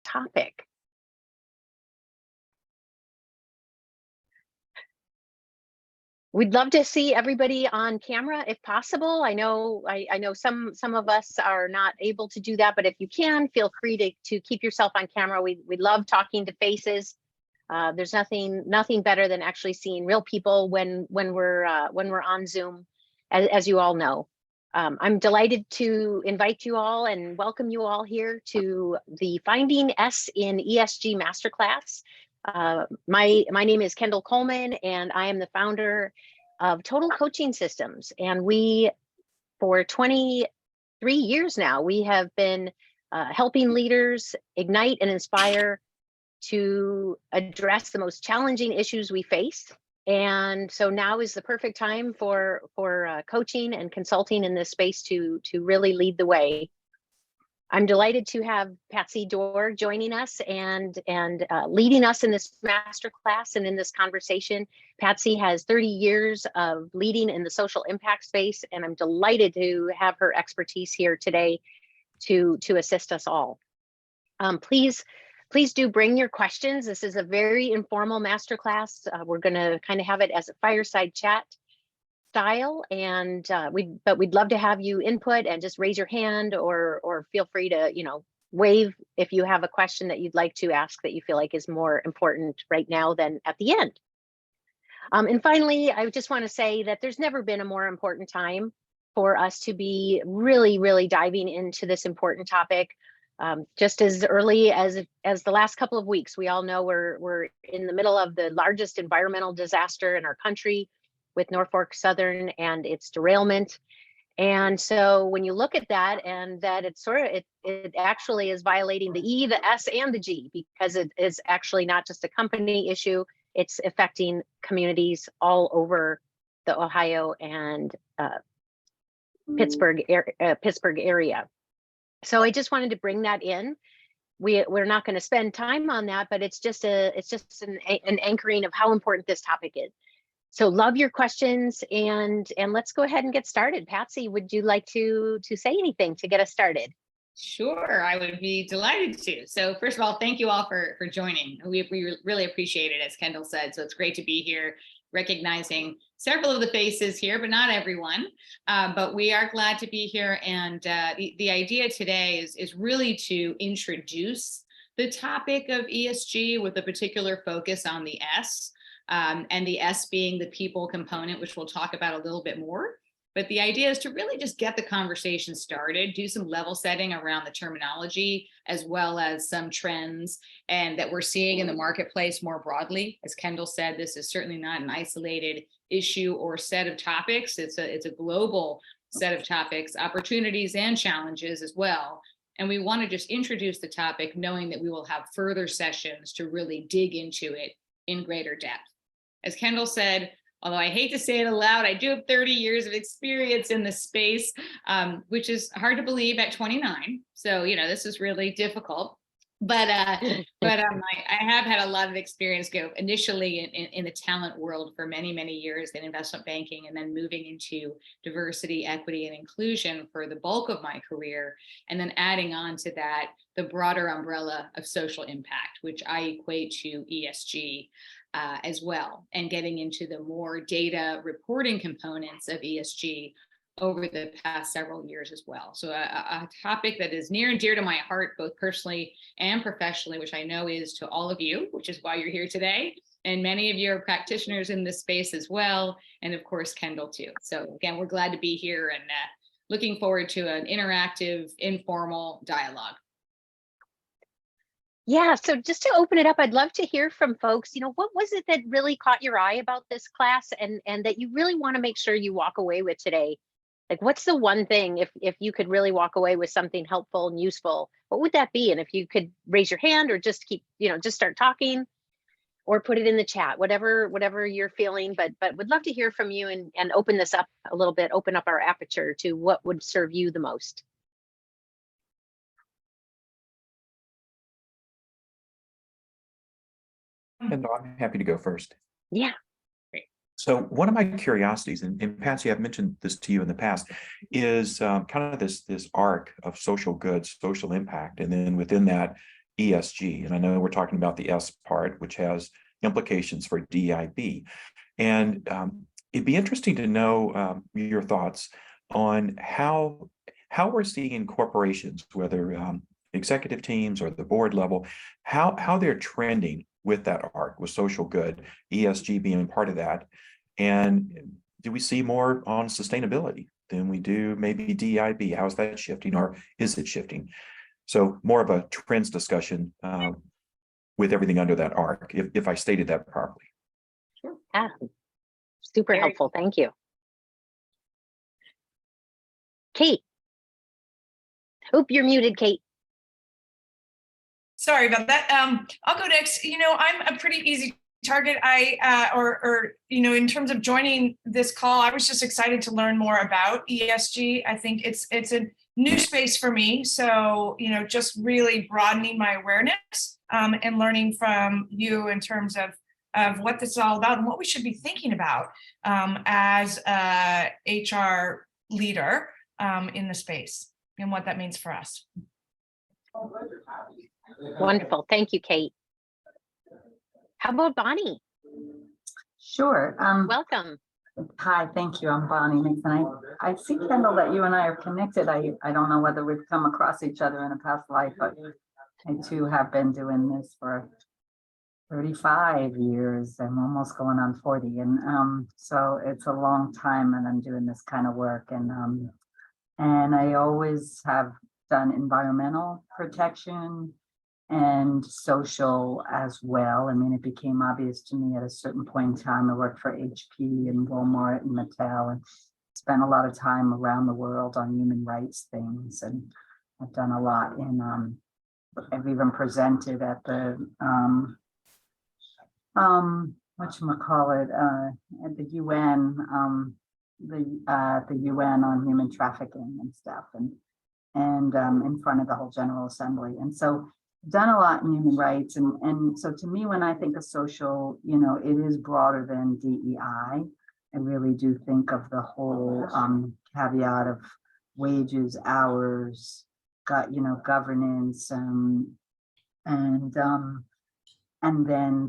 topic. We'd love to see everybody on camera if possible. I know some of us are not able to do that, but if you can, feel free to keep yourself on camera. We love talking to faces. There's nothing better than actually seeing real people when we're on Zoom, as you all know. I'm delighted to invite you all and welcome you all here to the Finding S in ESG Masterclass. My name is Kendall Colman, and I am the founder of Total Coaching Systems. And we, for 23 years now, we have been helping leaders ignite and inspire to address the most challenging issues we face. And so now is the perfect time for coaching and consulting in this space to really lead the way. I'm delighted to have Patsy Doerr joining us and leading us in this masterclass and in this conversation. Patsy has 30 years of leading in the social impact space, and I'm delighted to have her expertise here today to assist us all. Please do bring your questions. This is a very informal masterclass. We're going to kind of have it as a fireside chat style, and we'd love to have you input and just raise your hand or feel free to wave if you have a question that you'd like to ask that you feel like is more important right now than at the end. And finally, I just want to say that there's never been a more important time for us to be really diving into this important topic. Just as early as the last couple of weeks, we all know we're in the middle of the largest environmental disaster in our country with Norfolk Southern and its derailment. And so when you look at that, and that it actually is violating the E, the S, and the G, because it is actually not just a company issue, it's affecting communities all over the Ohio and Pittsburgh area. So I just wanted to bring that in. We're not going to spend time on that, but it's just an anchoring of how important this topic is. So love your questions, and let's go ahead and get started. Patsy, would you like to say anything to get us started? Sure, I would be delighted to. So first of all, thank you all for joining. We really appreciate it, as Kendall said. So it's great to be here, recognizing several of the faces here, but not everyone. But we are glad to be here. And the idea today is really to introduce the topic of ESG with a particular focus on the S, and the S being the people component, which we'll talk about a little bit more. But the idea is to really just get the conversation started, do some level setting around the terminology, as well as some trends and that we're seeing in the marketplace more broadly. As Kendall said, this is certainly not an isolated issue or set of topics. It's a global set of topics, opportunities and challenges as well. And we want to just introduce the topic, knowing that we will have further sessions to really dig into it in greater depth. As Kendall said, although I hate to say it aloud, I do have 30 years of experience in this space, which is hard to believe at 29. So, this is really difficult. But I have had a lot of experience go initially in the talent world for many, many years in investment banking, and then moving into diversity, equity, and inclusion for the bulk of my career. And then adding on to that, the broader umbrella of social impact, which I equate to ESG. As well, and getting into the more data reporting components of ESG over the past several years as well. So a topic that is near and dear to my heart, both personally and professionally, which I know is to all of you, which is why you're here today. And many of you are practitioners in this space as well. And of course, Kendall too. So again, we're glad to be here and looking forward to an interactive, informal dialogue. Yeah, so just to open it up, I'd love to hear from folks, what was it that really caught your eye about this class and that you really want to make sure you walk away with today? Like, what's the one thing, if you could really walk away with something helpful and useful, what would that be? And if you could raise your hand or just keep, just start talking or put it in the chat, whatever you're feeling, but would love to hear from you and open this up a little bit, open up our aperture to what would serve you the most. And I'm happy to go first. Yeah. Great. So one of my curiosities, and Patsy, I've mentioned this to you in the past, is kind of this arc of social goods, social impact, and then within that, ESG. And I know we're talking about the S part, which has implications for DIB. And it'd be interesting to know your thoughts on how we're seeing corporations, whether executive teams or the board level, how they're trending with that arc, with social good, ESG being part of that. And do we see more on sustainability than we do maybe DIB? How's that shifting, or is it shifting? So more of a trends discussion with everything under that arc, if I stated that properly. Sure. Yeah. Super helpful. Thank you. Kate. Oop, you're muted, Kate. Sorry about that. I'll go next. I'm a pretty easy target. In terms of joining this call, I was just excited to learn more about ESG. I think it's a new space for me. So, just really broadening my awareness and learning from you in terms of what this is all about and what we should be thinking about as a HR leader in the space and what that means for us. Wonderful. Thank you, Kate. How about Bonnie? Sure. Welcome. Hi, thank you. I'm Bonnie Nixon. I see, Kendall, that you and I are connected. I don't know whether we've come across each other in a past life, but I too have been doing this for 35 years. I'm almost going on 40. And so it's a long time and I'm doing this kind of work. And I always have done environmental protection and social as well. I mean, it became obvious to me at a certain point in time. I worked for HP and Walmart and Mattel and spent a lot of time around the world on human rights things. And I've done a lot I've even presented at the, at the UN, the UN on human trafficking and stuff, and in front of the whole General Assembly. And so done a lot in human rights. And so to me, when I think of social, it is broader than DEI. I really do think of the whole caveat of wages, hours, governance, and then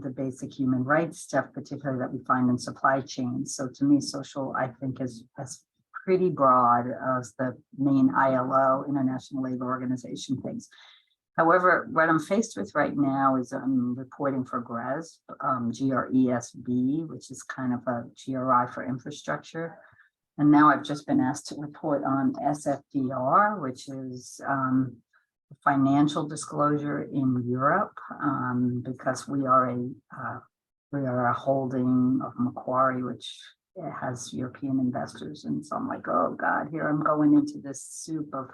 the basic human rights stuff, particularly that we find in supply chains. So to me, social, I think, is pretty broad as the main ILO, International Labor Organization, things. However, what I'm faced with right now is I'm reporting for GRESB, GRESB, which is kind of a GRI for infrastructure. And now I've just been asked to report on SFDR, which is financial disclosure in Europe, because we are a holding of Macquarie, which has European investors. And so I'm like, oh God, here I'm going into this soup of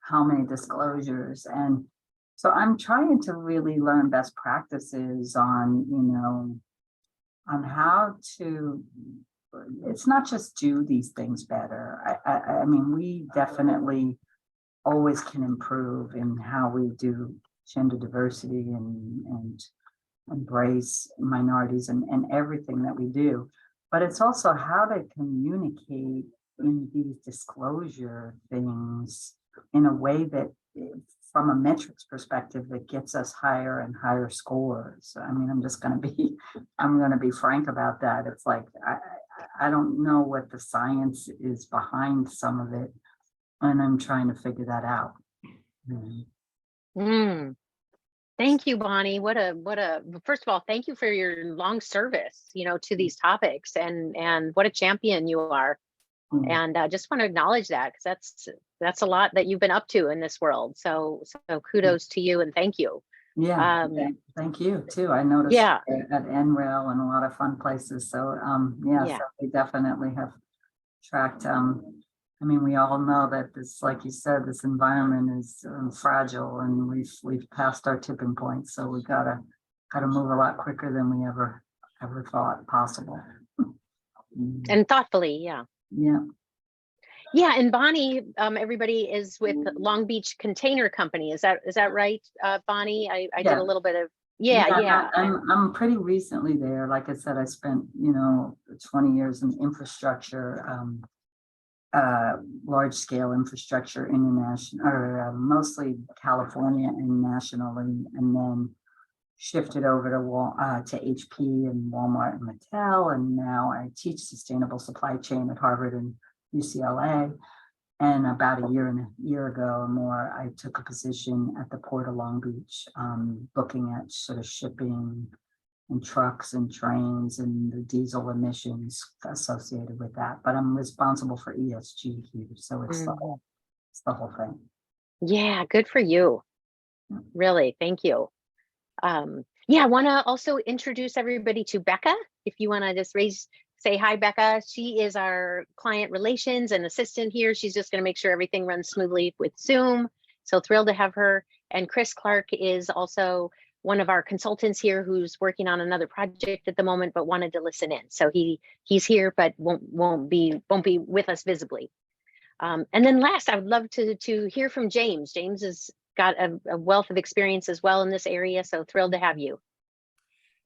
how many disclosures. And so I'm trying to really learn best practices on how to, it's not just do these things better. I mean, we definitely always can improve in how we do gender diversity and embrace minorities and everything that we do. But it's also how to communicate in these disclosure things in a way that, from a metrics perspective, that gets us higher and higher scores. I mean, I'm going to be frank about that. It's like, I don't know what the science is behind some of it, and I'm trying to figure that out. Thank you, Bonnie. First of all, thank you for your long service, to these topics, and what a champion you are. And I just want to acknowledge that, because that's a lot that you've been up to in this world. So kudos to you and thank you. Yeah, thank you too. I noticed at NREL and a lot of fun places. So so we definitely have tracked. I mean, we all know that this, like you said, this environment is fragile, and we've passed our tipping point. So we gotta move a lot quicker than we ever thought possible. And thoughtfully, yeah. And Bonnie, everybody is with Long Beach Container Company. Is that right, Bonnie? I did a little bit of I'm pretty recently there. Like I said, I spent 20 years in infrastructure. large scale infrastructure international, or mostly California and nationally, and then shifted over to HP and Walmart and Mattel, and now I teach sustainable supply chain at Harvard and UCLA. And about a year ago or more, I took a position at the Port of Long Beach, looking at sort of shipping and trucks and trains and the diesel emissions associated with that. But I'm responsible for ESG here, so it's the whole thing. Yeah, good for you. Really, thank you. Yeah, I want to also introduce everybody to Becca. If you want to just say hi, Becca. She is our client relations and assistant here. She's just going to make sure everything runs smoothly with Zoom. So thrilled to have her. And Chris Clark is also one of our consultants here who's working on another project at the moment, but wanted to listen in. So he's here, but won't be with us visibly. And then last, I would love to hear from James. James has got a wealth of experience as well in this area. So thrilled to have you.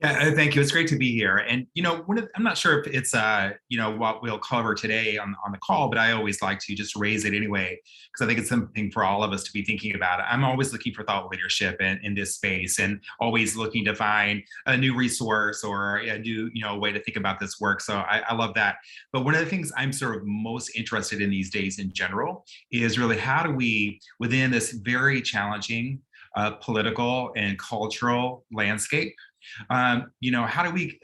Yeah, thank you. It's great to be here. And, I'm not sure if it's, what we'll cover today on the call, but I always like to just raise it anyway, because I think it's something for all of us to be thinking about. I'm always looking for thought leadership in this space, and always looking to find a new resource or a new, way to think about this work. So I love that. But one of the things I'm sort of most interested in these days in general is really how do we, within this very challenging political and cultural landscape, how do we,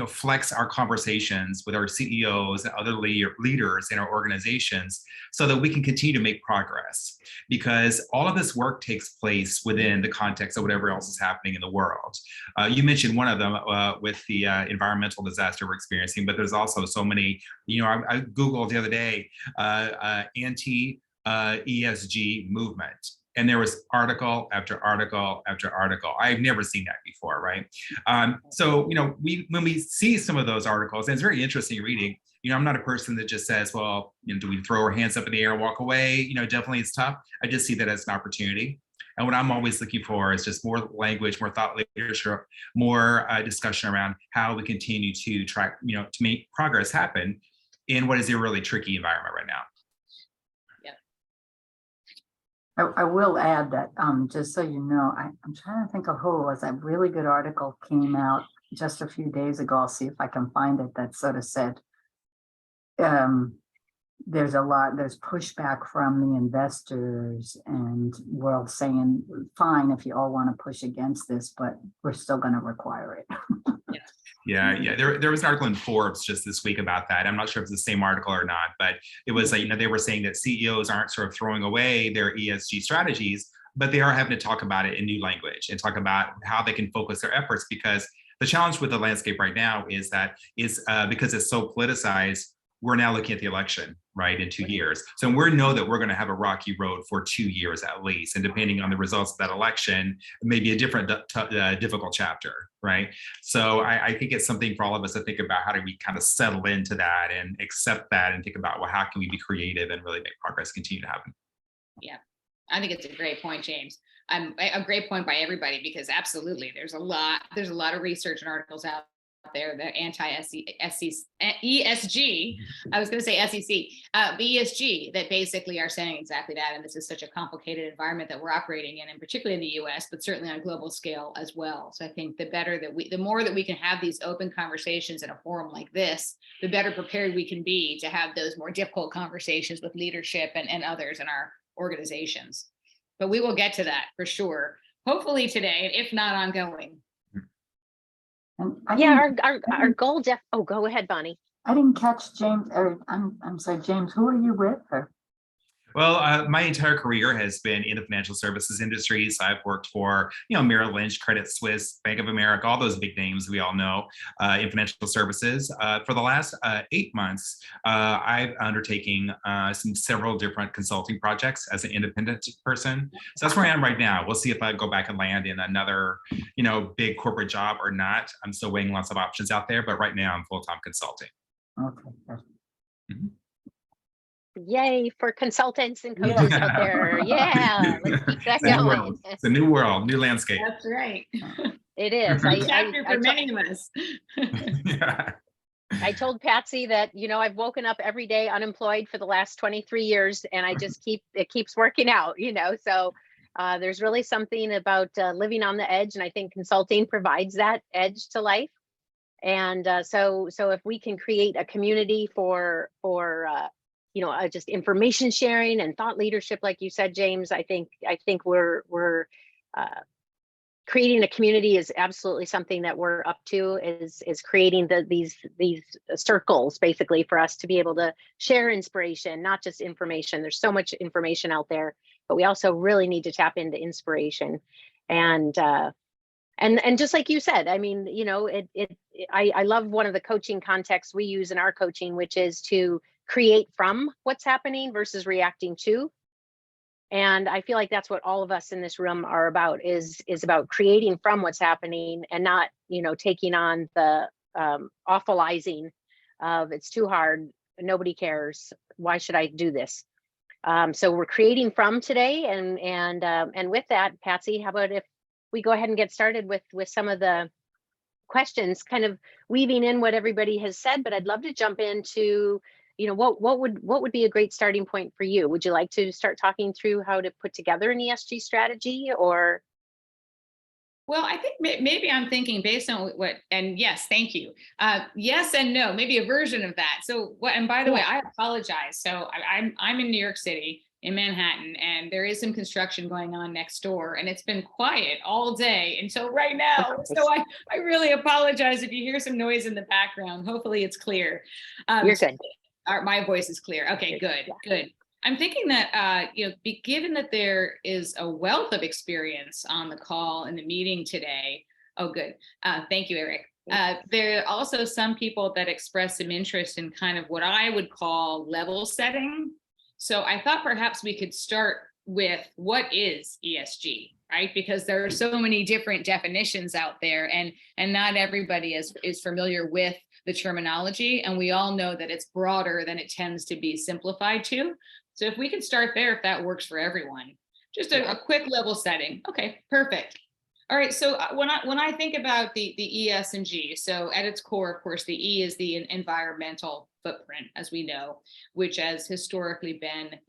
flex our conversations with our CEOs and other leaders in our organizations so that we can continue to make progress? Because all of this work takes place within the context of whatever else is happening in the world. You mentioned one of them with the environmental disaster we're experiencing, but there's also so many, I Googled the other day, anti-ESG movement. And there was article after article after article. I've never seen that before, right? So, when we see some of those articles, and it's very interesting reading, I'm not a person that just says, well, do we throw our hands up in the air and walk away? Definitely it's tough. I just see that as an opportunity. And what I'm always looking for is just more language, more thought leadership, more discussion around how we continue to track, to make progress happen in what is a really tricky environment right now. I will add that, just so you know, I'm trying to think of who it was. A really good article came out just a few days ago. I'll see if I can find it, that sort of said, there's pushback from the investors and world saying, fine, if you all want to push against this, but we're still going to require it. Yeah. There was an article in Forbes just this week about that. I'm not sure if it's the same article or not, but it was like, they were saying that CEOs aren't sort of throwing away their ESG strategies, but they are having to talk about it in new language and talk about how they can focus their efforts. Because the challenge with the landscape right now is that because it's so politicized, we're now looking at the election, right, in 2 years. So we know that we're going to have a rocky road for 2 years at least. And depending on the results of that election, maybe a different difficult chapter, right? So I think it's something for all of us to think about. How do we kind of settle into that and accept that and think about, well, how can we be creative and really make progress continue to happen? Yeah, I think it's a great point, James. A great point by everybody, because absolutely, there's a lot of research and articles out there, the ESG, I was going to say SEC, ESG, that basically are saying exactly that. And this is such a complicated environment that we're operating in, and particularly in the US, but certainly on a global scale as well. So I think the more that we can have these open conversations in a forum like this, the better prepared we can be to have those more difficult conversations with leadership and others in our organizations. But we will get to that for sure, hopefully today, if not ongoing. Yeah, our goal, oh, go ahead, Bonnie. I didn't catch James, or I'm sorry, James, who are you with? Well, my entire career has been in the financial services industry. So I've worked for, Merrill Lynch, Credit Suisse, Bank of America, all those big names we all know in financial services. For the last 8 months, I've undertaken several different consulting projects as an independent person. So that's where I am right now. We'll see if I go back and land in another, big corporate job or not. I'm still weighing lots of options out there, but right now I'm full-time consulting. Okay. Mm-hmm. Yay for consultants and coaches out there. Yeah, let's keep that going. It's a new world, new landscape. That's right. It is. Chapter for many of us. Yeah. I told Patsy that, I've woken up every day unemployed for the last 23 years and I just it keeps working out, so there's really something about living on the edge. And I think consulting provides that edge to life. And so if we can create a community for just information sharing and thought leadership, like you said, James, I think we're creating a community is absolutely something that we're up to, is creating these circles basically for us to be able to share inspiration, not just information. There's so much information out there, but we also really need to tap into inspiration. And just like you said, I mean, I love one of the coaching contexts we use in our coaching, which is to create from what's happening versus reacting to. And I feel like that's what all of us in this room are about, is about creating from what's happening and not, taking on the awfulizing of it's too hard, nobody cares, why should I do this? So we're creating from today, and with that, Patsy, how about if we go ahead and get started with some of the questions, kind of weaving in what everybody has said, but I'd love to jump into what would be a great starting point for you? Would you like to start talking through how to put together an ESG strategy, or? Well, I think maybe I'm thinking based on what, and yes, thank you. Yes and no, maybe a version of that. So what, and by the way, I apologize. So I'm in New York City, in Manhattan, and there is some construction going on next door, and it's been quiet all day until right now. So I really apologize if you hear some noise in the background. Hopefully it's clear. You're good. My voice is clear. Okay, good. I'm thinking that, given that there is a wealth of experience on the call and the meeting today. Oh, good. Thank you, Eric. There are also some people that express some interest in kind of what I would call level setting. So I thought perhaps we could start with what is ESG, right? Because there are so many different definitions out there, and not everybody is familiar with the terminology. And we all know that it's broader than it tends to be simplified to. So if we can start there, if that works for everyone, just a quick level setting. Okay, perfect. All right, so when I think about the ES and G, so at its core, of course, the E is the environmental footprint, as we know, which has historically been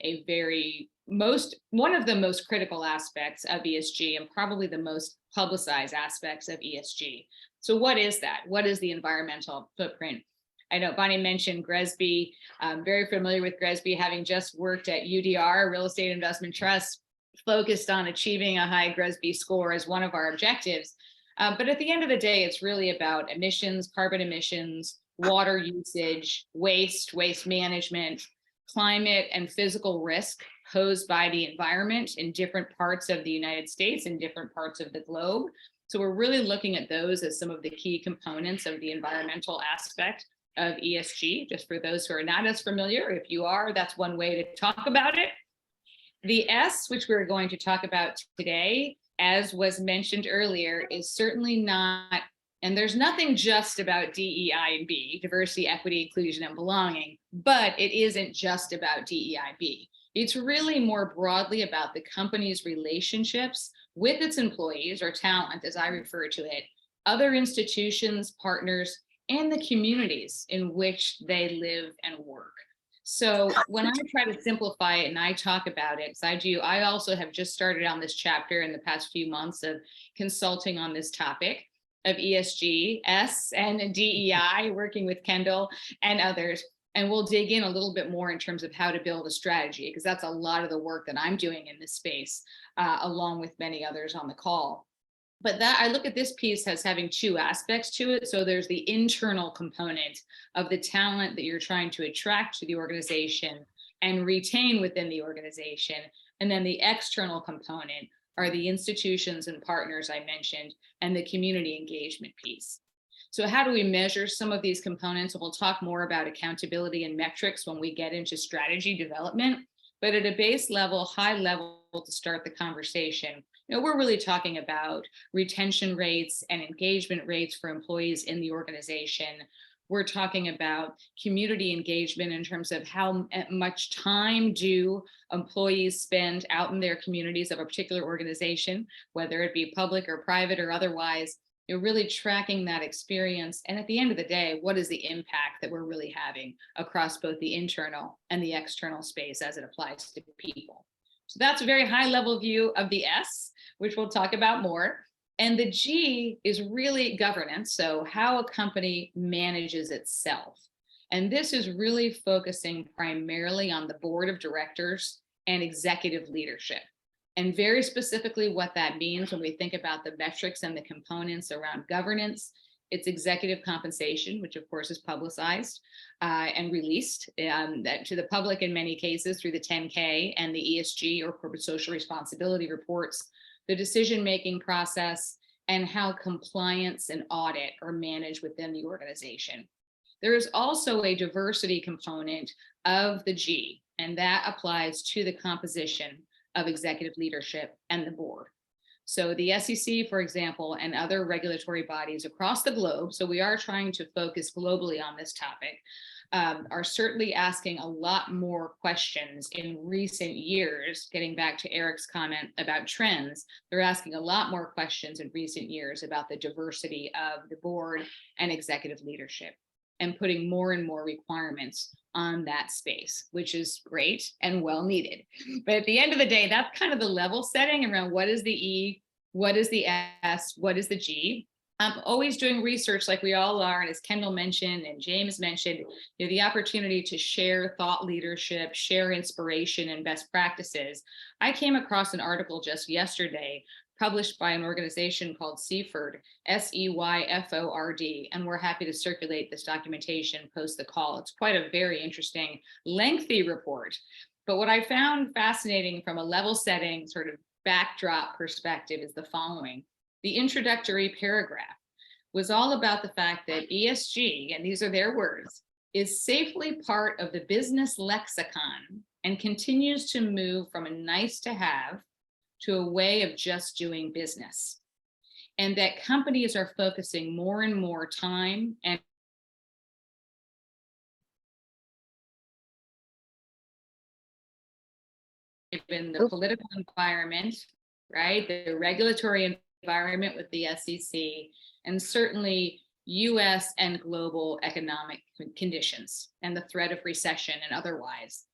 one of the most critical aspects of ESG, and probably the most publicized aspects of ESG. So what is that? What is the environmental footprint? I know Bonnie mentioned GRESB. I'm very familiar with GRESB, having just worked at UDR, Real Estate Investment Trust, focused on achieving a high GRESB score as one of our objectives. But at the end of the day, it's really about emissions, carbon emissions, water usage, waste management, climate and physical risk posed by the environment in different parts of the United States and different parts of the globe. So we're really looking at those as some of the key components of the environmental aspect of ESG. Just for those who are not as familiar, if you are, that's one way to talk about it. The S, which we're going to talk about today, as was mentioned earlier, is certainly not, and there's nothing just about DEI and B, diversity, equity, inclusion, and belonging, but it isn't just about DEI-B. It's really more broadly about the company's relationships with its employees, or talent, as I refer to it, other institutions, partners, and the communities in which they live and work. So when I try to simplify it and I talk about it, I also have just started on this chapter in the past few months of consulting on this topic of ESG, S, and DEI, working with Kendall and others. And we'll dig in a little bit more in terms of how to build a strategy, because that's a lot of the work that I'm doing in this space, along with many others on the call. But that, I look at this piece as having two aspects to it. So there's the internal component of the talent that you're trying to attract to the organization and retain within the organization. And then the external component are the institutions and partners I mentioned, and the community engagement piece. So how do we measure some of these components? And we'll talk more about accountability and metrics when we get into strategy development. But at a base level, high level, to start the conversation, we're really talking about retention rates and engagement rates for employees in the organization. We're talking about community engagement in terms of how much time do employees spend out in their communities of a particular organization, whether it be public or private or otherwise, You're really tracking that experience. And at the end of the day, what is the impact that we're really having across both the internal and the external space as it applies to people? So that's a very high level view of the S, which we'll talk about more. And the G is really governance. So how a company manages itself. And this is really focusing primarily on the board of directors and executive leadership. And very specifically what that means when we think about the metrics and the components around governance, it's executive compensation, which of course is publicized and released to the public in many cases through the 10K and the ESG or corporate social responsibility reports, the decision-making process, and how compliance and audit are managed within the organization. There is also a diversity component of the G, and that applies to the composition of executive leadership and the board. So the SEC, for example, and other regulatory bodies across the globe, so we are trying to focus globally on this topic, are certainly asking a lot more questions in recent years. Getting back to Eric's comment about trends, they're asking a lot more questions in recent years about the diversity of the board and executive leadership, and putting more and more requirements on that space, which is great and well needed. But at the end of the day, that's kind of the level setting around what is the E, what is the S, what is the G. I'm always doing research like we all are, and as Kendall mentioned and James mentioned, the opportunity to share thought leadership, share inspiration and best practices. I came across an article just yesterday published by an organization called Seyford, Seyford, and we're happy to circulate this documentation post the call. It's quite a very interesting, lengthy report. But what I found fascinating from a level setting sort of backdrop perspective is the following. The introductory paragraph was all about the fact that ESG, and these are their words, is safely part of the business lexicon and continues to move from a nice to have to a way of just doing business. And that companies are focusing more and more time and in the political environment, right? The regulatory environment with the SEC, and certainly US and global economic conditions and the threat of recession and otherwise.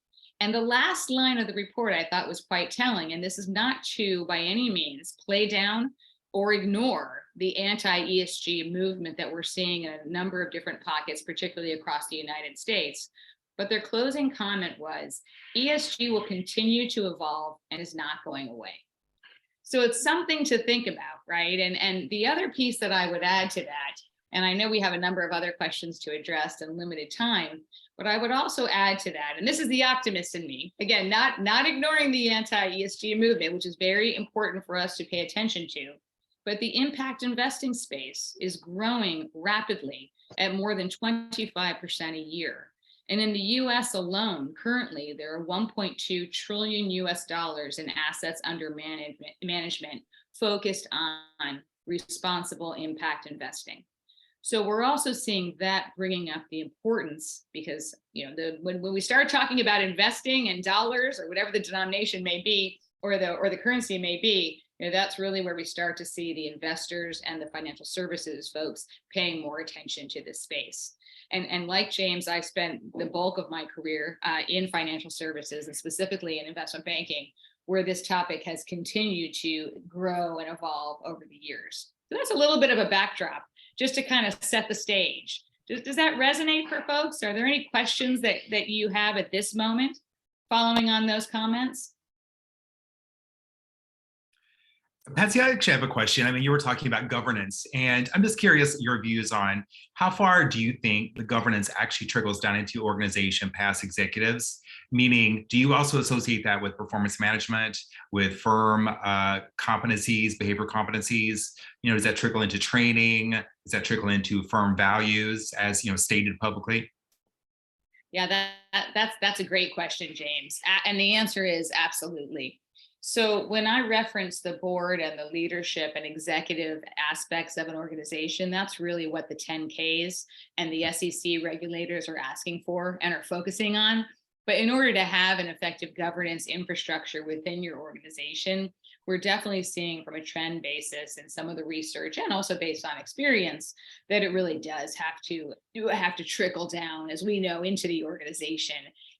And the last line of the report I thought was quite telling, and this is not to by any means play down or ignore the anti-ESG movement that we're seeing in a number of different pockets, particularly across the United States. But their closing comment was, ESG will continue to evolve and is not going away. So it's something to think about, right? And the other piece that I would add to that, and I know we have a number of other questions to address in limited time, but I would also add to that, and this is the optimist in me, again, not ignoring the anti-ESG movement, which is very important for us to pay attention to, but the impact investing space is growing rapidly at more than 25% a year. And in the US alone, currently, there are 1.2 trillion US dollars in assets under management focused on responsible impact investing. So we're also seeing that bringing up the importance, because when we start talking about investing in dollars or whatever the denomination may be, or the currency may be, that's really where we start to see the investors and the financial services folks paying more attention to this space. And like James, I've spent the bulk of my career in financial services and specifically in investment banking, where this topic has continued to grow and evolve over the years. So that's a little bit of a backdrop, just to kind of set the stage. Does that resonate for folks? Are there any questions that you have at this moment following on those comments? Patsy, I actually have a question. I mean, you were talking about governance, and I'm just curious your views on how far do you think the governance actually trickles down into organization past executives? Meaning, do you also associate that with performance management, with firm competencies, behavior competencies? Does that trickle into training? Does that trickle into firm values as stated publicly? Yeah, that's a great question, James. And the answer is absolutely. So when I reference the board and the leadership and executive aspects of an organization, that's really what the 10Ks and the SEC regulators are asking for and are focusing on. But in order to have an effective governance infrastructure within your organization, we're definitely seeing from a trend basis in some of the research and also based on experience that it really does have to trickle down, as we know, into the organization,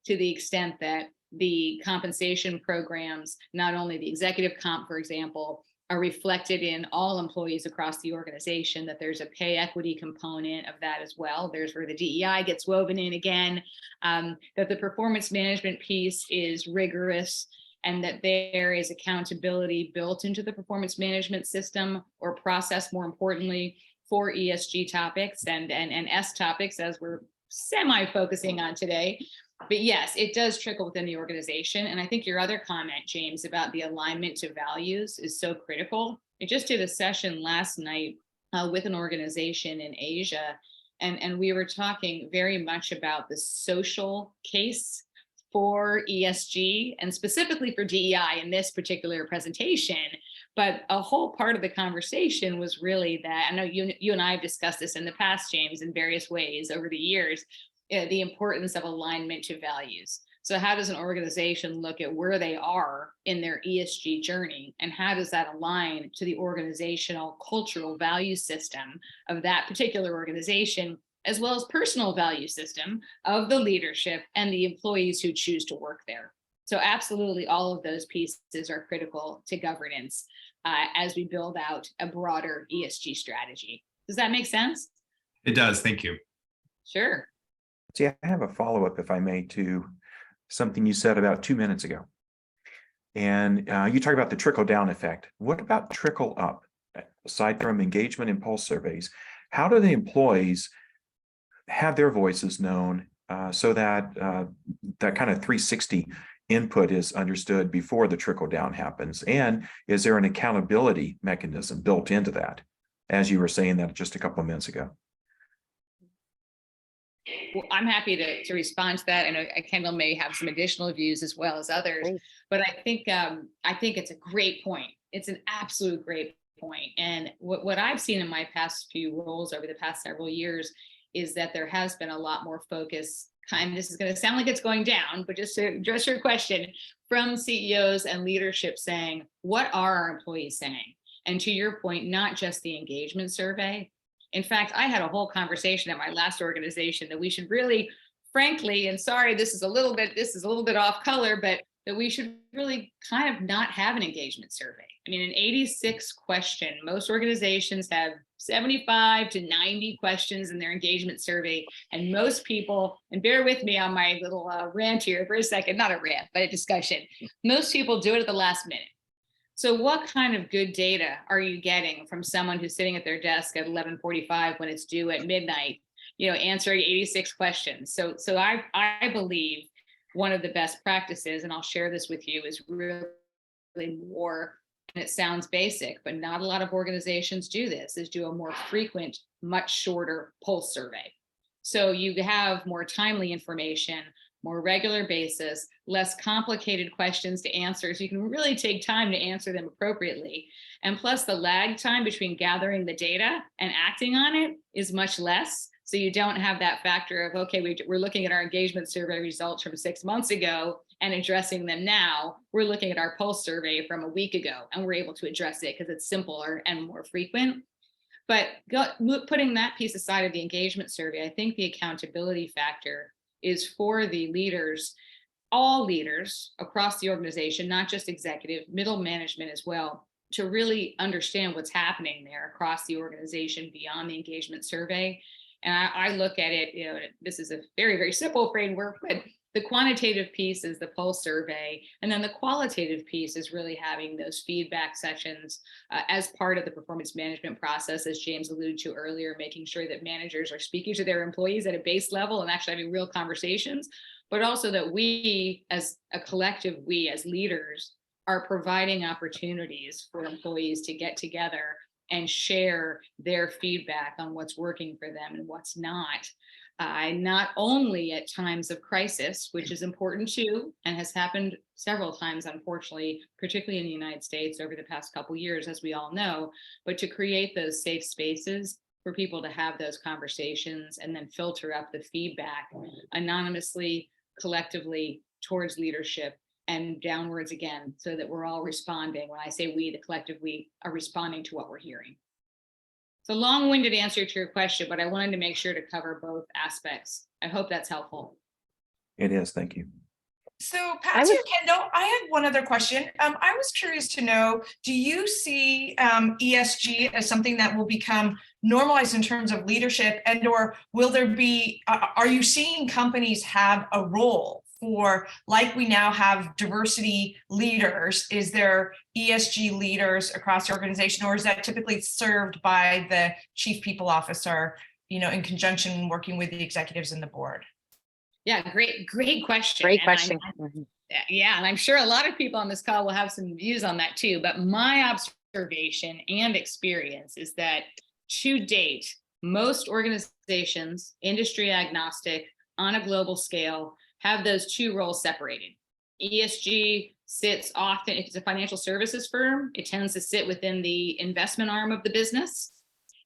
to the extent that the compensation programs, not only the executive comp, for example, are reflected in all employees across the organization, that there's a pay equity component of that as well. There's where the DEI gets woven in again, that the performance management piece is rigorous, and that there is accountability built into the performance management system or process, more importantly, for ESG topics and S topics, as we're semi-focusing on today. But yes, it does trickle within the organization. And I think your other comment, James, about the alignment to values is so critical. I just did a session last night with an organization in Asia, and we were talking very much about the social case for ESG and specifically for DEI in this particular presentation. But a whole part of the conversation was really that, I know you and I have discussed this in the past, James, in various ways over the years, the importance of alignment to values. So how does an organization look at where they are in their ESG journey, and how does that align to the organizational cultural value system of that particular organization, as well as personal value system of the leadership and the employees who choose to work there? So absolutely all of those pieces are critical to governance as we build out a broader ESG strategy. Does that make sense? It does. Thank you. Sure. See, I have a follow-up, if I may, to something you said about 2 minutes ago. And you talked about the trickle-down effect. What about trickle-up? Aside from engagement and pulse surveys, how do the employees have their voices known so that that kind of 360 input is understood before the trickle-down happens? And is there an accountability mechanism built into that, as you were saying that just a couple of minutes ago? Well, I'm happy to respond to that. I know Kendall may have some additional views as well as others, but I think it's a great point. It's an absolute great point. And what I've seen in my past few roles over the past several years is that there has been a lot more focus. This is going to sound like it's going down, but just to address your question, from CEOs and leadership saying, what are our employees saying? And to your point, not just the engagement survey. In fact, I had a whole conversation at my last organization that we should really, frankly, and sorry, this is a little bit off color, but that we should really kind of not have an engagement survey. I mean, an 86 question, most organizations have 75 to 90 questions in their engagement survey. And most people, and bear with me on my little rant here for a second, not a rant, but a discussion. Most people do it at the last minute. So what kind of good data are you getting from someone who's sitting at their desk at 11:45 when it's due at midnight, answering 86 questions? So I believe one of the best practices, and I'll share this with you, is really more, and it sounds basic, but not a lot of organizations do this, is do a more frequent, much shorter pulse survey. So you have more timely information, more regular basis, less complicated questions to answer, so you can really take time to answer them appropriately. And plus the lag time between gathering the data and acting on it is much less. So you don't have that factor of, okay, we're looking at our engagement survey results from 6 months ago and addressing them now. We're looking at our pulse survey from a week ago and we're able to address it because it's simpler and more frequent. But putting that piece aside of the engagement survey, I think the accountability factor is for the leaders, all leaders across the organization, not just executive, middle management as well, to really understand what's happening there across the organization beyond the engagement survey. And I look at it, this is a very, very simple framework, but the quantitative piece is the pulse survey. And then the qualitative piece is really having those feedback sessions as part of the performance management process, as James alluded to earlier, making sure that managers are speaking to their employees at a base level and actually having real conversations, but also that we as a collective, we as leaders are providing opportunities for employees to get together and share their feedback on what's working for them and what's not. Not only at times of crisis, which is important too, and has happened several times, unfortunately, particularly in the United States over the past couple of years, as we all know, but to create those safe spaces for people to have those conversations and then filter up the feedback anonymously, collectively towards leadership, and downwards again, so that we're all responding. When I say we, the collective we, are responding to what we're hearing. It's a long-winded answer to your question, but I wanted to make sure to cover both aspects. I hope that's helpful. It is. Thank you. So Patsy or Kendall, I had one other question. I was curious to know, do you see ESG as something that will become normalized in terms of leadership, and or will there be, are you seeing companies have a role for, like we now have diversity leaders, is there ESG leaders across the organization, or is that typically served by the chief people officer, you know, in conjunction working with the executives and the board? Yeah, great question. Great question. Yeah, and I'm sure a lot of people on this call will have some views on that too. But my observation and experience is that to date, most organizations, industry agnostic, on a global scale, have those two roles separated. ESG sits often, if it's a financial services firm, it tends to sit within the investment arm of the business,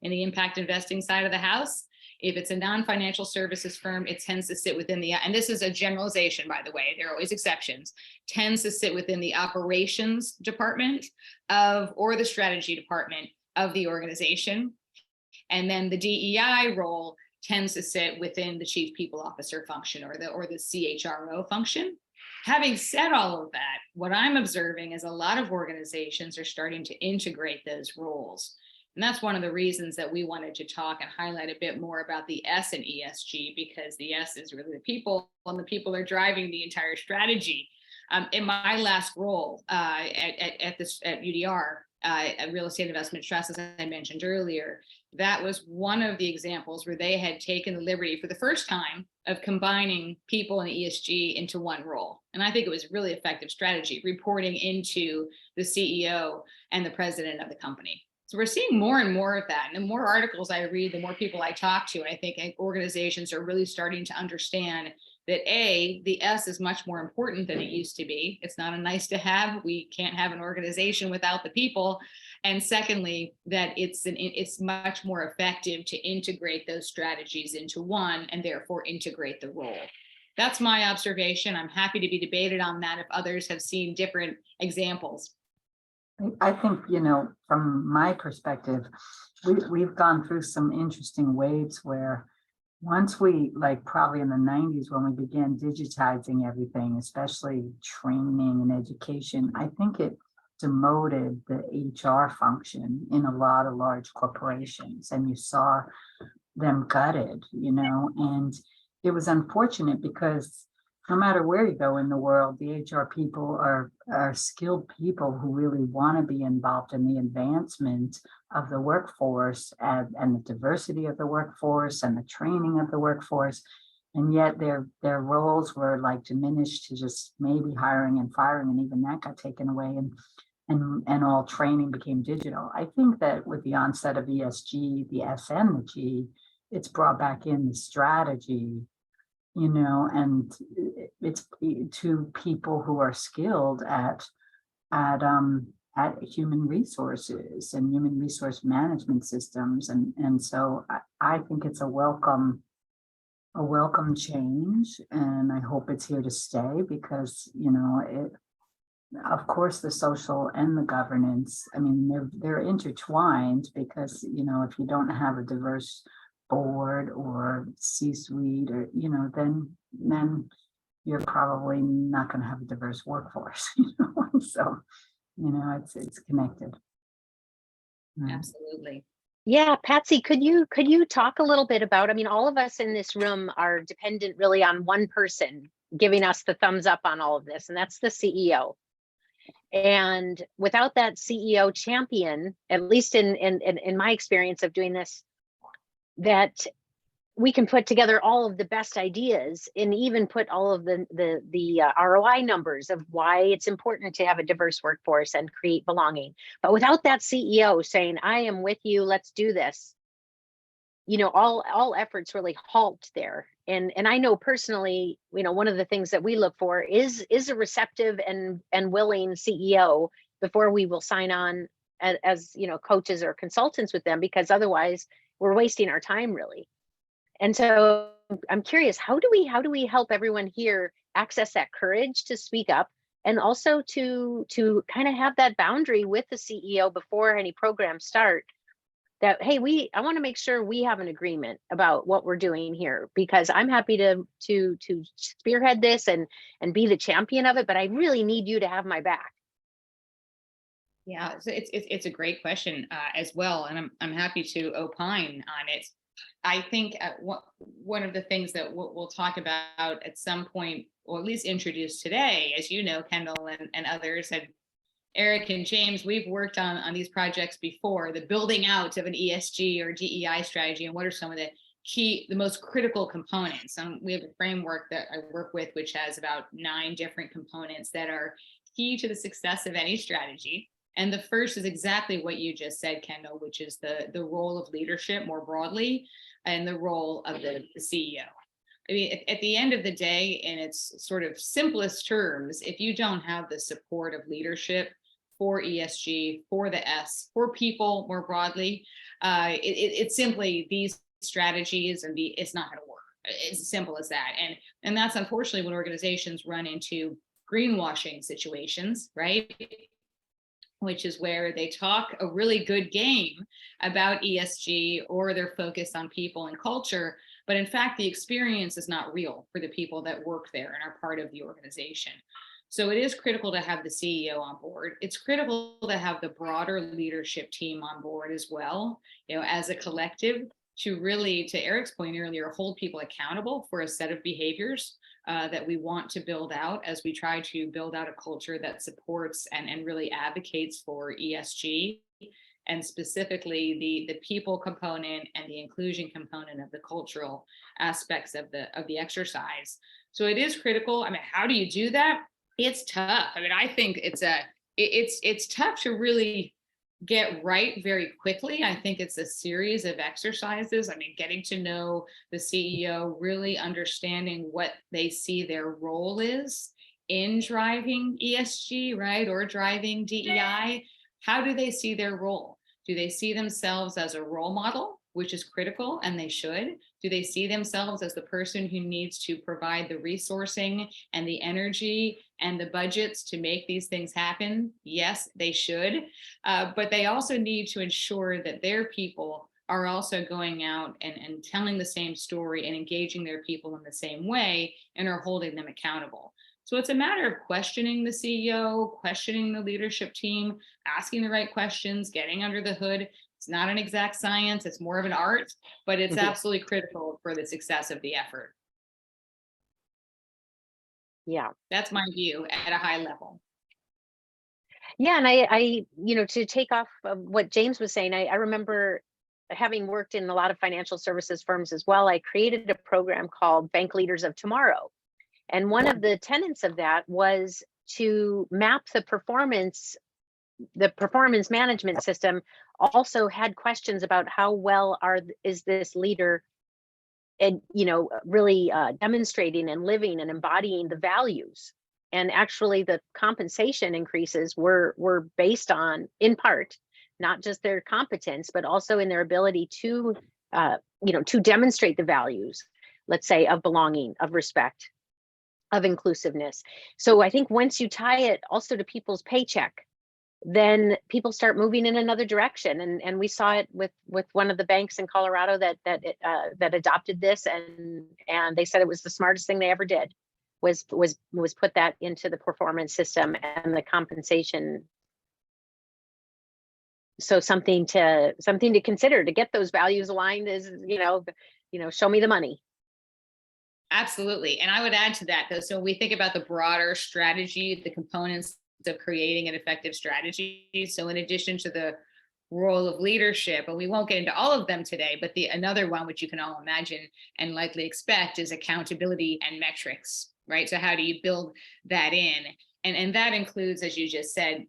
in the impact investing side of the house. If it's a non-financial services firm, it tends to sit within the, and this is a generalization, by the way, there are always exceptions, tends to sit within the operations department of, or the strategy department of the organization. And then the DEI role tends to sit within the chief people officer function, or the CHRO function. Having said all of that, what I'm observing is a lot of organizations are starting to integrate those roles. And that's one of the reasons that we wanted to talk and highlight a bit more about the S in ESG, because the S is really the people, and the people are driving the entire strategy. In my last role at UDR, a real estate investment trust, as I mentioned earlier, that was one of the examples where they had taken the liberty for the first time of combining people and ESG into one role. And I think it was a really effective strategy, reporting into the CEO and the president of the company. So we're seeing more and more of that. And the more articles I read, the more people I talk to, I think organizations are really starting to understand that A, the S is much more important than it used to be. It's not a nice to have. We can't have an organization without the people. And secondly, that it's much more effective to integrate those strategies into one, and therefore integrate the role. That's my observation. I'm happy to be debated on that if others have seen different examples. I think, you know, from my perspective, we've gone through some interesting waves where once we, like probably in the 90s when we began digitizing everything, especially training and education, I think it demoted the HR function in a lot of large corporations, and you saw them gutted, you know, and it was unfortunate because no matter where you go in the world, the HR people are skilled people who really want to be involved in the advancement of the workforce and the diversity of the workforce and the training of the workforce. And yet their roles were like diminished to just maybe hiring and firing, and even that got taken away, and all training became digital. I think that with the onset of ESG, the S and the G, it's brought back in the strategy, you know, and it's to people who are skilled at human resources and human resource management systems, and so I think it's a welcome change, and I hope it's here to stay, because, you know, of course the social and the governance, I mean, they're intertwined, because, you know, if you don't have a diverse board or C-suite, or, you know, then you're probably not going to have a diverse workforce, you know. So, you know, it's connected. Absolutely. Yeah, Patsy, could you talk a little bit about, I mean, all of us in this room are dependent really on one person giving us the thumbs up on all of this, and that's the CEO. And without that CEO champion, at least in my experience of doing this, that we can put together all of the best ideas and even put all of the ROI numbers of why it's important to have a diverse workforce and create belonging. But without that CEO saying, I am with you, let's do this, you know, all efforts really halt there. And I know personally, you know, one of the things that we look for is a receptive and willing CEO before we will sign on as you know, coaches or consultants with them, because otherwise we're wasting our time really. And so I'm curious, how do we help everyone here access that courage to speak up And also to kind of have that boundary with the CEO before any programs start, that, hey, I want to make sure we have an agreement about what we're doing here, because I'm happy to spearhead this and be the champion of it, but I really need you to have my back. Yeah, so it's a great question as well, and I'm happy to opine on it. I think one of the things that we'll talk about at some point, or at least introduce today, as you know, Kendall and others, and Eric and James, we've worked on these projects before, the building out of an ESG or DEI strategy, and what are some of the most critical components. We have a framework that I work with, which has about 9 different components that are key to the success of any strategy. And the first is exactly what you just said, Kendall, which is the role of leadership more broadly, and the role of the CEO. I mean, at the end of the day, in its sort of simplest terms, if you don't have the support of leadership for ESG, for the S, for people more broadly, it's simply these strategies, and it's not going to work. It's as simple as that. And that's unfortunately when organizations run into greenwashing situations, right? Which is where they talk a really good game about ESG, or they're focused on people and culture, but in fact, the experience is not real for the people that work there and are part of the organization. So it is critical to have the CEO on board. It's critical to have the broader leadership team on board as well, as a collective, to really, to Eric's point earlier, hold people accountable for a set of behaviors that we want to build out as we try to build out a culture that supports and really advocates for ESG, and specifically the people component and the inclusion component of the cultural aspects of the exercise. So it is critical. I mean, how do you do that? It's tough. I mean, I think it's tough to really get right very quickly. I think it's a series of exercises. I mean, getting to know the CEO, really understanding what they see their role is in driving ESG, right? Or driving DEI. How do they see their role? Do they see themselves as a role model, which is critical, and they should? Do they see themselves as the person who needs to provide the resourcing and the energy and the budgets to make these things happen? Yes, they should. But they also need to ensure that their people are also going out and telling the same story and engaging their people in the same way, and are holding them accountable. So it's a matter of questioning the CEO, questioning the leadership team, asking the right questions, getting under the hood. It's not an exact science, it's more of an art, but it's absolutely critical for the success of the effort. Yeah. That's my view at a high level. Yeah, and I to take off of what James was saying, I remember having worked in a lot of financial services firms as well. I created a program called Bank Leaders of Tomorrow. And one of the tenets of that was to map the performance management system. Also had questions about how well is this leader, and really demonstrating and living and embodying the values. And actually the compensation increases were based on, in part, not just their competence, but also in their ability to to demonstrate the values, let's say, of belonging, of respect, of inclusiveness. So I think once you tie it also to people's paycheck, then people start moving in another direction. And we saw it with one of the banks in Colorado that adopted this, and they said it was the smartest thing they ever did, was put that into the performance system and the compensation. So something to consider to get those values aligned is, show me the money. Absolutely. And I would add to that, though, so we think about the broader strategy, the components of creating an effective strategy. So in addition to the role of leadership, and we won't get into all of them today, but another one which you can all imagine and likely expect is accountability and metrics, right? So how do you build that in? And that includes, as you just said,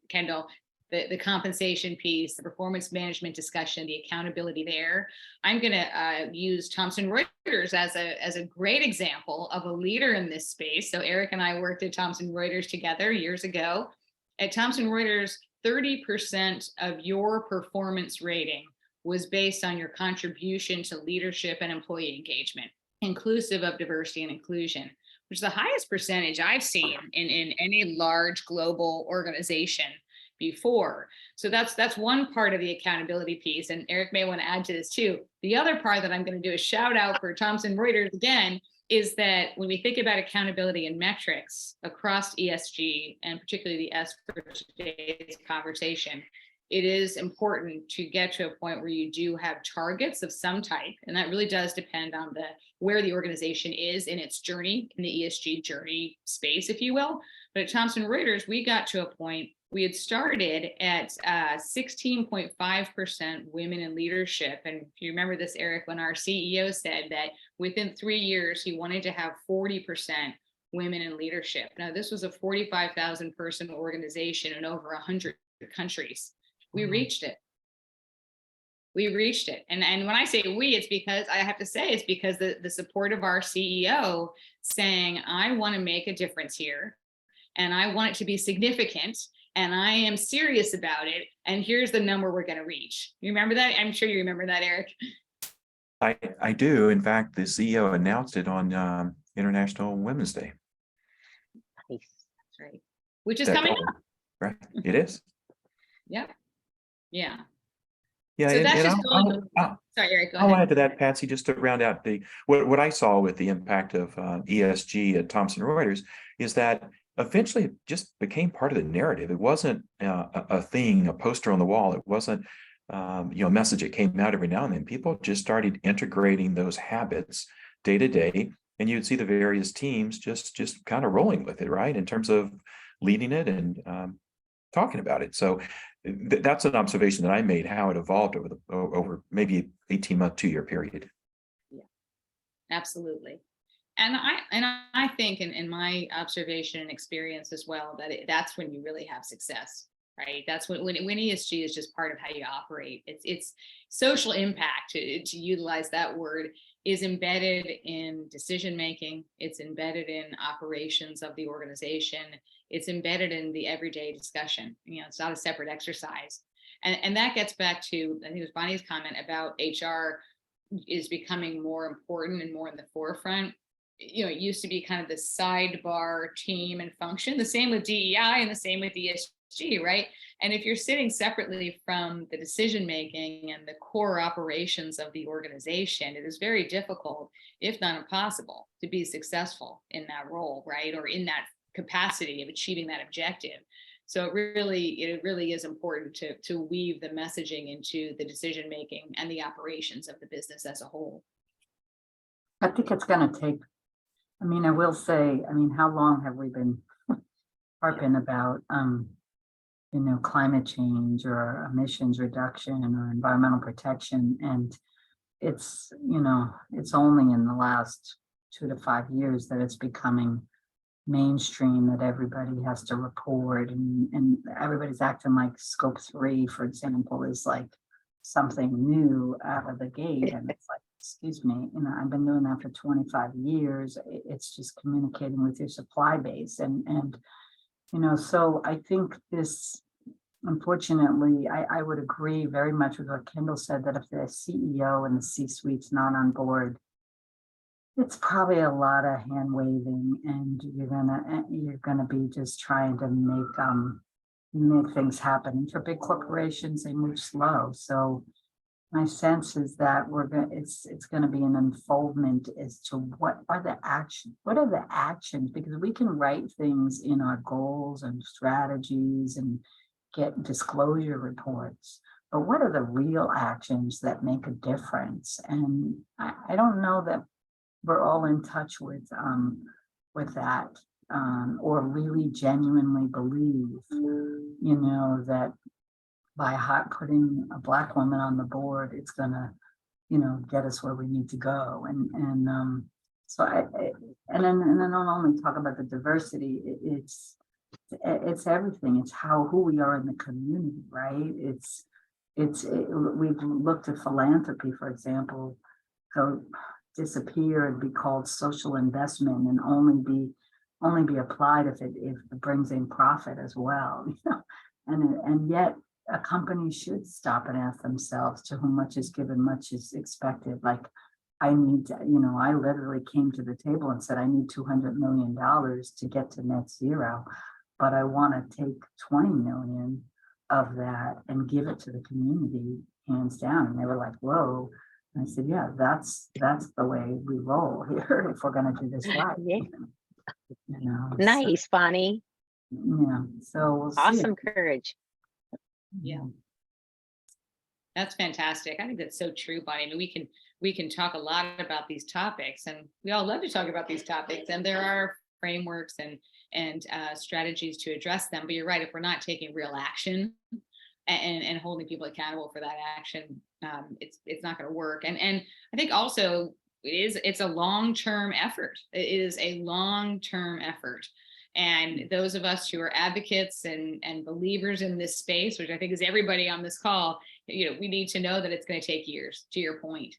Kendall, the compensation piece, the performance management discussion, the accountability there. I'm going to use Thomson Reuters as a great example of a leader in this space. So Eric and I worked at Thomson Reuters together years ago. At Thomson Reuters, 30% of your performance rating was based on your contribution to leadership and employee engagement, inclusive of diversity and inclusion. which is the highest percentage I've seen in any large global organization before. So that's one part of the accountability piece. And Eric may want to add to this too. The other part that I'm going to do a shout out for Thomson Reuters again is that when we think about accountability and metrics across ESG, and particularly the S for today's conversation, it is important to get to a point where you do have targets of some type. And that really does depend on where the organization is in its journey, in the ESG journey space, if you will. But at Thomson Reuters, we got to a point, we had started at 16.5% women in leadership. And if you remember this, Eric, when our CEO said that within 3 years, he wanted to have 40% women in leadership. Now, this was a 45,000 person organization in over 100 countries. We reached it. We reached it. And when I say we, it's because I have to say it's because the support of our CEO saying, I want to make a difference here and I want it to be significant and I am serious about it. And here's the number we're going to reach. You remember that? I'm sure you remember that, Eric. I do. In fact, the CEO announced it on International Women's Day. Nice. That's right. Which is coming up. Right. It is. Yep. Yeah. Yeah. So that's just sorry, Eric, go ahead. I'll add to that, Patsy, just to round out what I saw with the impact of ESG at Thomson Reuters is that eventually it just became part of the narrative. It wasn't a thing, a poster on the wall. It wasn't a message that came out every now and then. People just started integrating those habits day to day, and you'd see the various teams just kind of rolling with it, right, in terms of leading it and talking about it. So that's an observation that I made, how it evolved over maybe 18-month, 2-year period. Yeah, absolutely. And I think in my observation and experience as well, that that's when you really have success, right? That's when ESG is just part of how you operate. It's social impact, to utilize that word, is embedded in decision making. It's embedded in operations of the organization. It's embedded in the everyday discussion. It's not a separate exercise. And that gets back to, I think it was Bonnie's comment about HR is becoming more important and more in the forefront. It used to be kind of the sidebar team and function, the same with DEI and the same with ESG, right? And if you're sitting separately from the decision making and the core operations of the organization, it is very difficult, if not impossible, to be successful in that role, right? Or in that capacity of achieving that objective. So it really is important to weave the messaging into the decision making and the operations of the business as a whole. I think it's going to take, I will say, how long have we been harping about, climate change or emissions reduction or environmental protection? And it's only in the last 2 to 5 years that it's becoming mainstream, that everybody has to report, and everybody's acting like scope 3, for example, is like something new out of the gate. And it's like, excuse me, I've been doing that for 25 years. It's just communicating with your supply base. And so I think this, unfortunately, I would agree very much with what Kendall said, that if the CEO and the C-suite's not on board, it's probably a lot of hand waving, and you're gonna be just trying to make things happen. And for big corporations, they move slow. So my sense is that it's going to be an unfoldment as to what are the actions, because we can write things in our goals and strategies and get disclosure reports, but what are the real actions that make a difference? And I don't know that we're all in touch with that, or really genuinely believe, that by putting a Black woman on the board, it's gonna, get us where we need to go. And so and then I'll only talk about the diversity. It's everything. It's who we are in the community, right? We've looked at philanthropy, for example, so disappear and be called social investment and only be applied if it brings in profit as well. And yet a company should stop and ask themselves, to whom much is given, much is expected. Like, I need to, you know, I literally came to the table and said, I need $200 million to get to net zero, but I want to take 20 million of that and give it to the community, hands down. And they were like, whoa. And I said, yeah, that's the way we roll here if we're going to do this right. Yeah. You know, Nice, Bonnie. yeah. So we'll see. Awesome courage. Yeah. That's fantastic. I think that's so true, Bonnie. I mean, we can talk a lot about these topics, and we all love to talk about these topics. And there are frameworks and strategies to address them. But you're right. If we're not taking real action and holding people accountable for that action, it's not going to work. And I think also it's a long-term effort. It is a long-term effort. And those of us who are advocates and believers in this space, which I think is everybody on this call, you know, we need to know that it's going to take years, to your point.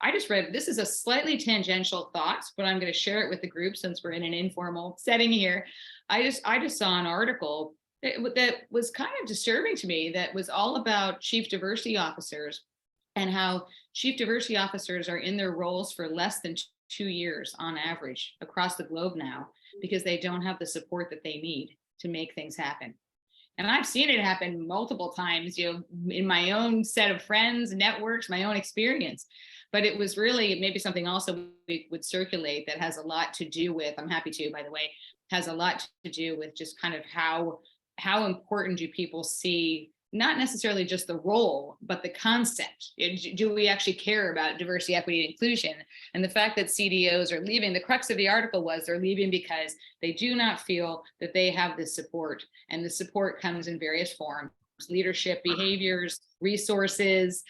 I just read, this is a slightly tangential thought, but I'm going to share it with the group since we're in an informal setting here. I just saw an article that was kind of disturbing to me, that was all about chief diversity officers and how chief diversity officers are in their roles for less than 2 years on average across the globe now, because they don't have the support that they need to make things happen. And I've seen it happen multiple times, you know, in my own set of friends, networks, my own experience. But it was really maybe something also we would circulate that has a lot to do with, I'm happy to, by the way, has a lot to do with just kind of how important do people see, not necessarily just the role, but the concept. Do we actually care about diversity, equity, and inclusion? And the fact that CDOs are leaving, the crux of the article was they're leaving because they do not feel that they have this support. And the support comes in various forms: leadership, behaviors, resources,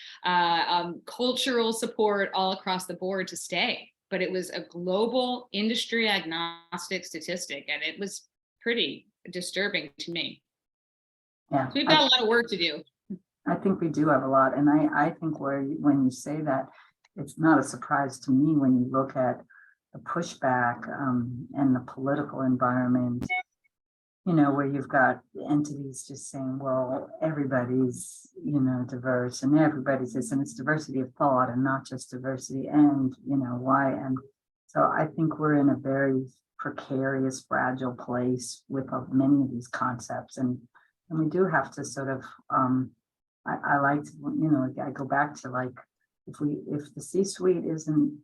cultural support, all across the board to stay. But it was a global industry agnostic statistic, and it was pretty disturbing to me. Yeah, So we've got a lot of work to do. I think we do have a lot. And I think when you say that, it's not a surprise to me when you look at the pushback and the political environment, you know, where you've got entities just saying, well, everybody's, you know, diverse and everybody's this, and it's diversity of thought and not just diversity and, you know, why. And so I think we're in a very precarious, fragile place with many of these concepts. And we do have to sort of, I like to, you know, I go back to like, if the C-suite isn't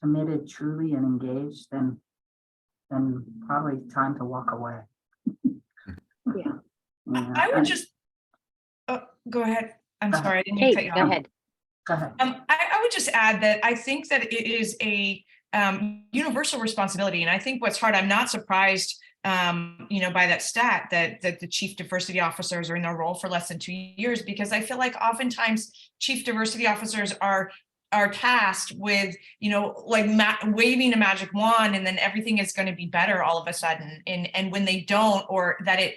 committed truly and engaged, then probably time to walk away. Yeah. Yeah. I would just, go ahead. I'm sorry, I didn't mean to cut you Go off. ahead. Go ahead. I would just add that I think that it is a universal responsibility. And I think what's hard, I'm not surprised, you know, by that stat that the chief diversity officers are in their role for less than 2 years, because I feel like oftentimes chief diversity officers are tasked with, you know, like waving a magic wand and then everything is going to be better all of a sudden. And when they don't, or that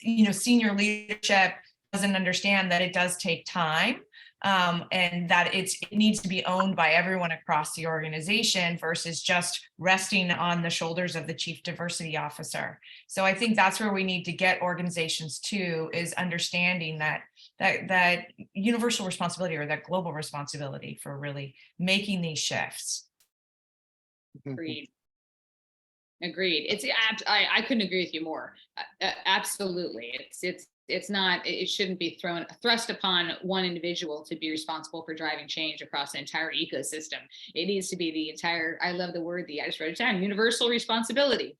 you know, senior leadership doesn't understand that it does take time. And that it needs to be owned by everyone across the organization versus just resting on the shoulders of the chief diversity officer. So I think that's where we need to get organizations to, is understanding that universal responsibility, or that global responsibility for really making these shifts. Agreed. I couldn't agree with you more. Absolutely. It's not, it shouldn't be thrust upon one individual to be responsible for driving change across the entire ecosystem. It needs to be the entire, I love the word, I just wrote it down, universal responsibility.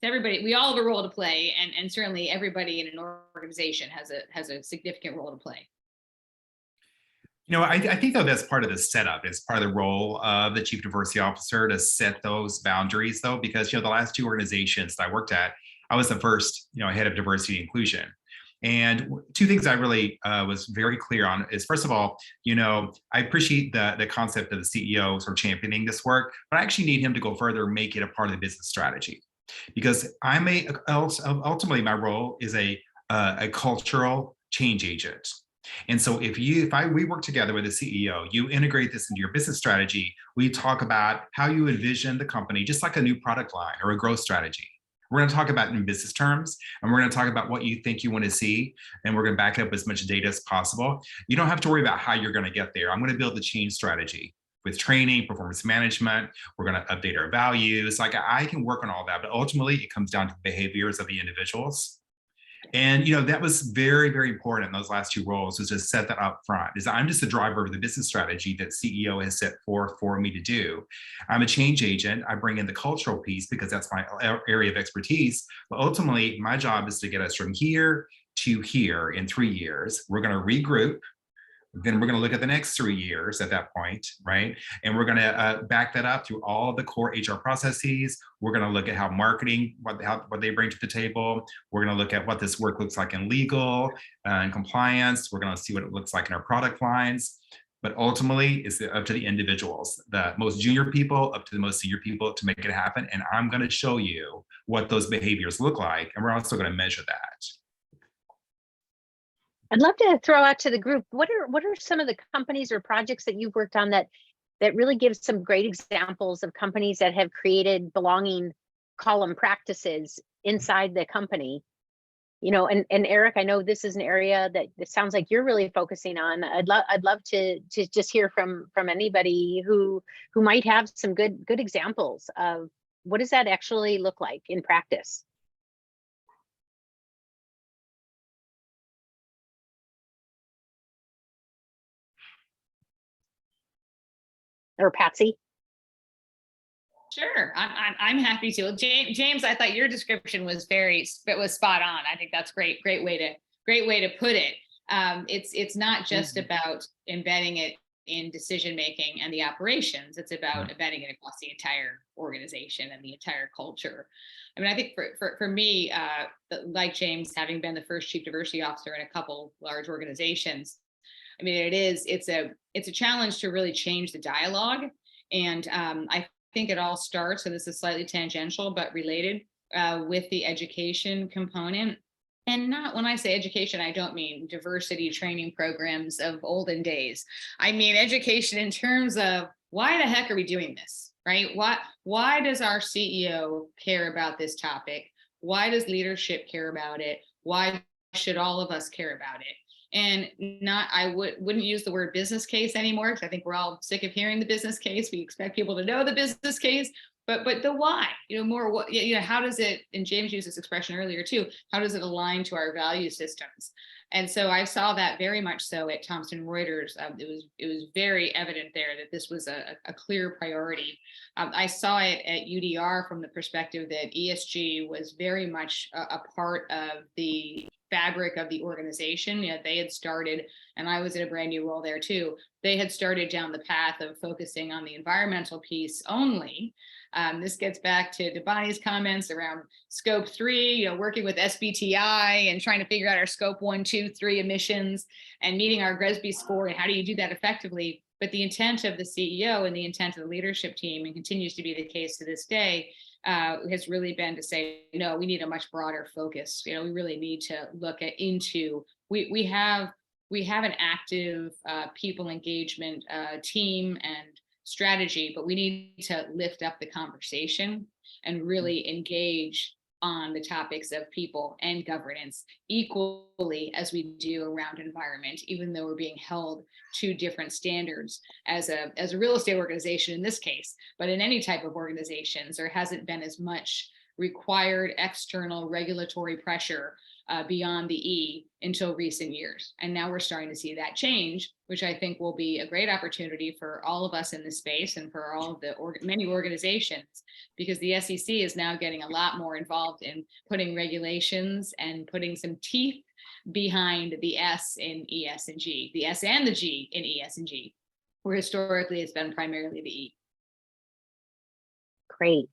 Everybody, we all have a role to play, and certainly everybody in an organization has a significant role to play. You know, I think though that's part of the setup. It's part of the role of the chief diversity officer to set those boundaries, though, because, you know, the last 2 organizations that I worked at, I was the first, you know, head of diversity and inclusion. And 2 things I really was very clear on is, first of all, you know, I appreciate the concept of the CEO sort of championing this work, but I actually need him to go further and make it a part of the business strategy, because ultimately my role is a cultural change agent. And so we work together with the CEO, you integrate this into your business strategy. We talk about how you envision the company, just like a new product line or a growth strategy. We're going to talk about it in business terms, and we're going to talk about what you think you want to see, and we're going to back up as much data as possible. You don't have to worry about how you're going to get there. I'm going to build the change strategy. with training, performance management. We're going to update our values. Like I can work on all that, but ultimately it comes down to the behaviors of the individuals. And that was very, very important in those last two roles, was to set that up front. Is I'm just the driver of the business strategy that CEO has set forth for me to do. I'm a change agent. I bring in the cultural piece because that's my area of expertise. But ultimately, my job is to get us from here to here in 3 years. We're going to regroup. Then we're going to look at the next 3 years at that point, right? And we're going to back that up through all the core HR processes. We're going to look at how marketing, what they bring to the table. We're going to look at what this work looks like in legal and compliance. We're going to see what it looks like in our product lines. But ultimately, it's up to the individuals, the most junior people up to the most senior people to make it happen. And I'm going to show you what those behaviors look like. And we're also going to measure that. I'd love to throw out to the group, what are some of the companies or projects that you've worked on that really give some great examples of companies that have created belonging column practices inside the company? And Eric, I know this is an area that it sounds like you're really focusing on. I'd love to just hear from anybody who might have some good examples of what does that actually look like in practice. Or Patsy? Sure, I'm happy to. James, I thought your description was spot on. I think that's great way to put it. It's not just about embedding it in decision making and the operations. It's about embedding it across the entire organization and the entire culture. I mean, I think for me, like James, having been the first chief diversity officer in a couple large organizations, I mean, it's a challenge to really change the dialogue. And I think it all starts, and this is slightly tangential, but related with the education component. And not, when I say education, I don't mean diversity training programs of olden days. I mean education in terms of why the heck are we doing this, right? Why does our CEO care about this topic? Why does leadership care about it? Why should all of us care about it? And I wouldn't use the word business case anymore, because I think we're all sick of hearing the business case. We expect people to know the business case, but the why, more what, how does it, and James used this expression earlier too, how does it align to our value systems? And so I saw that very much so at Thomson Reuters. It was very evident there that this was a clear priority. I saw it at UDR from the perspective that ESG was very much a part of the fabric of the organization. They had started, and I was in a brand new role there too. They had started down the path of focusing on the environmental piece only. This gets back to Devani's comments around scope 3, working with SBTI and trying to figure out our scope 1, 2, 3 emissions and meeting our GRESB score, and how do you do that effectively? But the intent of the CEO and the intent of the leadership team, and continues to be the case to this day, has really been to say, no, we need a much broader focus. We really need to look into, we have an active people engagement team and strategy, but we need to lift up the conversation and really engage on the topics of people and governance equally as we do around environment, even though we're being held to different standards as a real estate organization in this case. But in any type of organizations, there hasn't been as much required external regulatory pressure beyond the E until recent years. And now we're starting to see that change, which I think will be a great opportunity for all of us in this space and for all of the many organizations, because the SEC is now getting a lot more involved in putting regulations and putting some teeth behind the S in ES and G, the S and the G in ES and G, where historically it's been primarily the E. Great.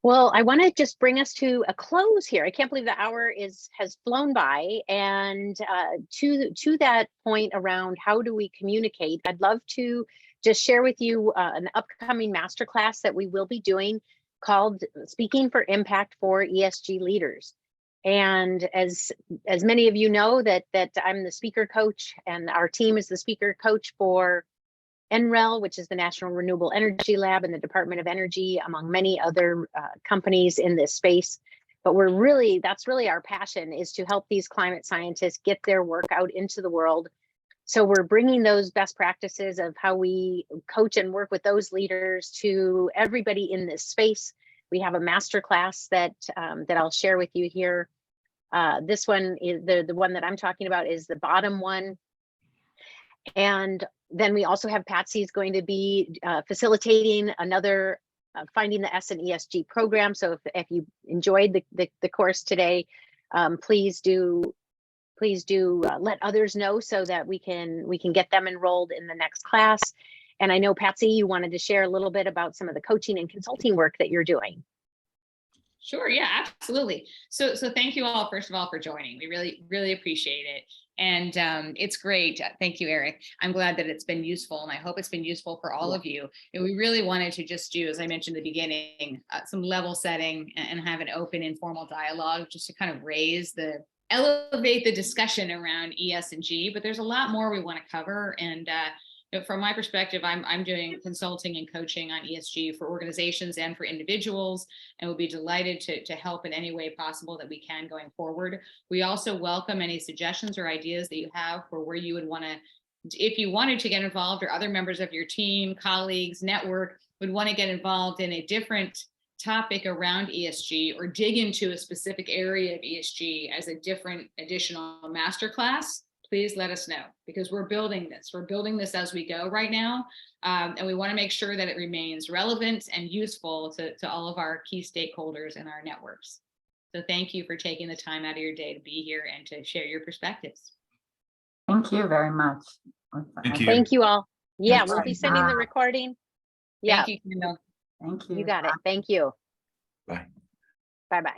Well, I want to just bring us to a close here. I can't believe the hour has flown by. And to that point around how do we communicate, I'd love to just share with you an upcoming masterclass that we will be doing called Speaking for Impact for ESG Leaders. And as many of you know, that I'm the speaker coach, and our team is the speaker coach for NREL, which is the National Renewable Energy Lab and the Department of Energy, among many other companies in this space. But that's really our passion, is to help these climate scientists get their work out into the world So we're bringing those best practices of how we coach and work with those leaders to everybody in this space. We have a masterclass that I'll share with you here. This one is the one that I'm talking about is the bottom one. And then we also have Patsy's going to be facilitating another Finding the S in ESG program. So if you enjoyed the course today, please do let others know so that we can get them enrolled in the next class. And I know, Patsy, you wanted to share a little bit about some of the coaching and consulting work that you're doing. Sure, yeah, absolutely. So thank you all, first of all, for joining. We really appreciate it. And it's great. Thank you, Eric. I'm glad that it's been useful, and I hope it's been useful for all of you. And we really wanted to just do, as I mentioned at the beginning, some level setting and have an open, informal dialogue just to kind of elevate the discussion around ES and G. But there's a lot more we want to cover. And from my perspective, I'm doing consulting and coaching on ESG for organizations and for individuals, and we'll be delighted to help in any way possible that we can going forward. We also welcome any suggestions or ideas that you have for where you would want to, if you wanted to get involved, or other members of your team, colleagues, network would want to get involved in a different topic around ESG or dig into a specific area of ESG as a different additional masterclass. Please let us know, because we're building this. We're building this as we go right now. And we want to make sure that it remains relevant and useful to all of our key stakeholders in our networks. So thank you for taking the time out of your day to be here and to share your perspectives. Thank you very much. Thank you. Thank you all. Yeah, Thanks. we'll be sending the recording. Yeah, Thank you, Kendall. Thank you. you got it. Thank you. Bye. Bye-bye.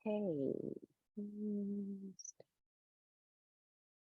Okay.